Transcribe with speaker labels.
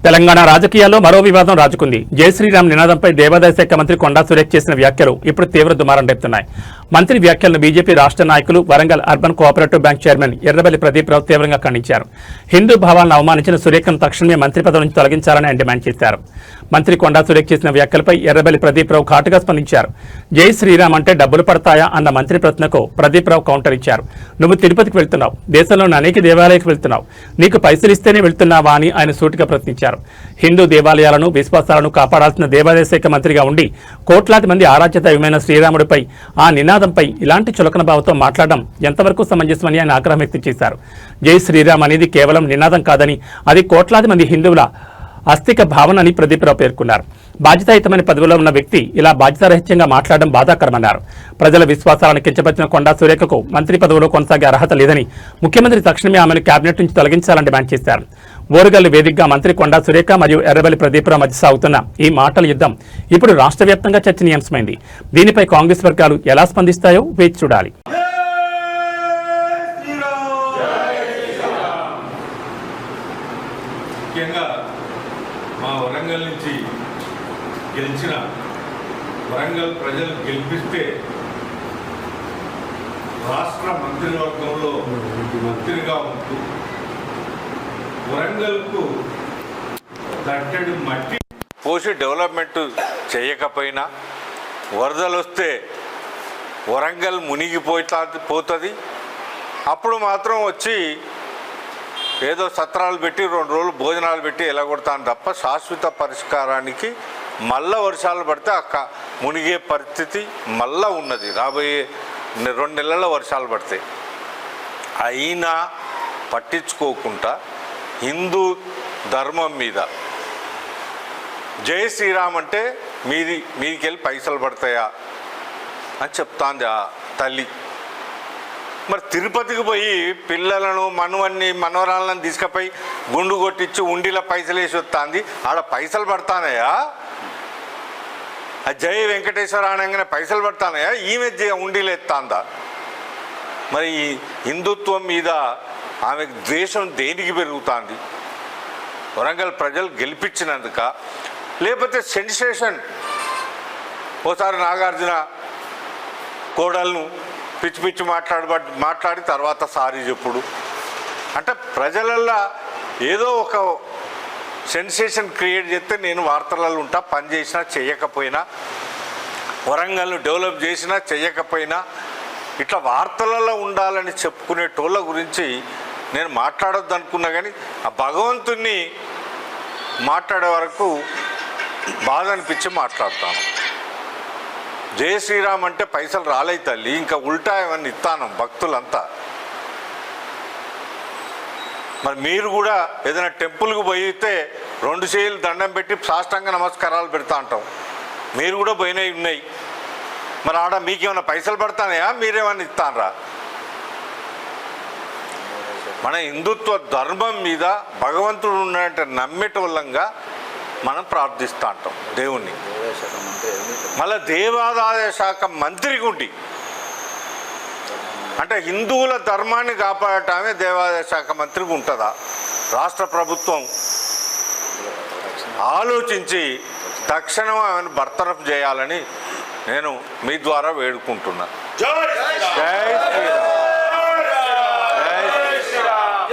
Speaker 1: తెలంగాణ రాజకీయాల్లో మరో వివాదం రాజుకుంది. జై శ్రీరామ్ నినాదంపై దేవాదాయ శాఖ మంత్రి కొండా సురేఖ చేసిన వ్యాఖ్యలు ఇప్పుడు తీవ్ర దుమారం రేపుతున్నాయి. మంత్రి వ్యాఖ్యలను బీజేపీ రాష్ట్ర నాయకులు, Warangal urban cooperative bank chairman Errabelli Pradeep Rao తీవ్రంగా ఖండించారు. హిందూ భావాలను అవమానించిన సురేఖను తక్షణమే మంత్రి పదవి నుంచి తొలగించాలని ఆయన డిమాండ్ చేశారు. మంత్రి కొండా సురేఖ చేసిన వ్యాఖ్యలపై ఎర్రబెల్లి ప్రదీప్ రావు ఘాటుగా స్పందించారు. జై శ్రీరామ్ అంటే డబ్బులు పడతాయా అన్న మంత్రి ప్రశ్నకు ప్రదీప్ రావు కౌంటర్ ఇచ్చారు. నువ్వు తిరుపతికి వెళ్తున్నావు, దేశంలోని అనేక దేవాలయాలకు వెళ్తున్నావు, నీకు పైసలు ఇస్తేనే వెళ్తున్నావా అని ఆయన సూటిగా ప్రశ్నించారు. హిందూ దేవాలయాలను, విశ్వాసాలను కాపాడాల్సిన దేవాదాయ శాఖ మంత్రిగా ఉండి కోట్లాది మంది ఆరాధ్య దైవమైన శ్రీరాముడిపై, ఆ నినాదంపై ఇలాంటి చులకన భావంతో మాట్లాడడం ఎంతవరకు సమంజసమని ఆయన ఆగ్రహం వ్యక్తం చేశారు. జై శ్రీరామ్ అనేది కేవలం నినాదం కాదని, అది కోట్లాది మంది హిందువుల ఆస్తిక భావన అని ప్రదీప్ రావు పేర్కొన్నారు. బాధ్యతాయుతమైన పదవిలో ఉన్న వ్యక్తి ఇలా బాధ్యతారహిత్యంగా మాట్లాడడం బాధాకరమన్నారు. ప్రజల విశ్వాసాలను కించపరిచిన కొండా సురేఖకు మంత్రి పదవిలో కొనసాగే అర్హత లేదని, ముఖ్యమంత్రి తక్షణమే ఆమెను కేబినెట్ నుంచి తొలగించాలని డిమాండ్ చేశారు. ఓరుగల్లు వేదికగా మంత్రి కొండా సురేఖ మరియు ఎర్రబెల్లి ప్రదీప్ రావు మధ్య సాగుతున్న ఈ మాటల యుద్ధం ఇప్పుడు రాష్ట్ర వ్యాప్తంగా చర్చనీయాంశమైంది. దీనిపై కాంగ్రెస్ వర్గాలు ఎలా స్పందిస్తాయో వేచి చూడాలి.
Speaker 2: మా వరంగల్ నుంచి గెలిచిన వరంగల్ ప్రజలు గెలిపిస్తే రాష్ట్ర మంత్రివర్గంలో మంత్రిగా ఉంటూ వరంగల్కు తట్టడి మట్టి పోసి డెవలప్మెంట్ చేయకపోయినా వరదలు వస్తే వరంగల్ మునిగిపోతుంది. అప్పుడు మాత్రం వచ్చి ఏదో సత్రాలు పెట్టి 2 రోజులు భోజనాలు పెట్టి ఎలాగొడతాను తప్ప శాశ్వత పరిష్కారానికి మళ్ళా వర్షాలు పడితే మునిగే పరిస్థితి మళ్ళా ఉన్నది. రాబోయే 2 నెలల వర్షాలు పడతాయి. అయినా పట్టించుకోకుండా హిందూ ధర్మం మీద జై శ్రీరామ్ అంటే మీదికెళ్ళి పైసలు పడతాయా అని చెప్తాంది ఆ తల్లి. మరి తిరుపతికి పోయి పిల్లలను మనవరాలను తీసుకుపోయి గుండు కొట్టించి ఉండిలో పైసలు వేసి వస్తుంది. ఆడ పైసలు పడతానయా? ఆ జై వెంకటేశ్వర అనగానే పైసలు పడతానయా? ఈమె ఉండిలో ఎత్తాందా? మరి ఈ హిందుత్వం మీద ఆమె ద్వేషం దేనికి పెరుగుతుంది? వరంగల్ ప్రజలు గెలిపించినందుక, లేకపోతే సెన్సేషన్? ఓసారి నాగార్జున కోడలను పిచ్చి పిచ్చి మాట్లాడి తర్వాత సారీ చెప్పుడు అంటే ప్రజలల్లో ఏదో ఒక సెన్సేషన్ క్రియేట్ చేస్తే నేను వార్తలలో ఉంటా, పని చేసినా చేయకపోయినా, వరంగల్ను డెవలప్ చేసినా చేయకపోయినా, ఇట్లా వార్తలలో ఉండాలని చెప్పుకునేటోళ్ళ గురించి నేను మాట్లాడొద్దు అనుకున్నా. కానీ ఆ భగవంతుణ్ణి మాట్లాడే వరకు బాధ అనిపించి మాట్లాడతాను. జై శ్రీరామ్ అంటే పైసలు రాలే తల్లి, ఇంకా ఉల్టా ఏమన్నా ఇస్తాను భక్తులంతా. మరి మీరు కూడా ఏదైనా టెంపుల్కి పోయితే 2 చేతులు దండం పెట్టి సాష్టాంగ నమస్కారాలు పెడతా అంటాం. మీరు కూడా పోయినవి ఉన్నాయి. మరి ఆడ మీకేమైనా పైసలు పడతానయా? మీరేమన్నా ఇస్తానరా? మన హిందుత్వ ధర్మం మీద భగవంతుడు ఉన్నట్టు నమ్మేటోళ్ళంగా మనం ప్రార్థిస్తూ అంటాం దేవుణ్ణి. మళ్ళీ దేవాదాయ శాఖ మంత్రికి ఉండి అంటే హిందువుల ధర్మాన్ని కాపాడటమే దేవాదాయ శాఖ మంత్రికి ఉంటుందా? రాష్ట్ర ప్రభుత్వం ఆలోచించి తక్షణం ఆమెను బర్తరఫ్ చేయాలని నేను మీ ద్వారా వేడుకుంటున్నాను. జై శ్రీరామ్.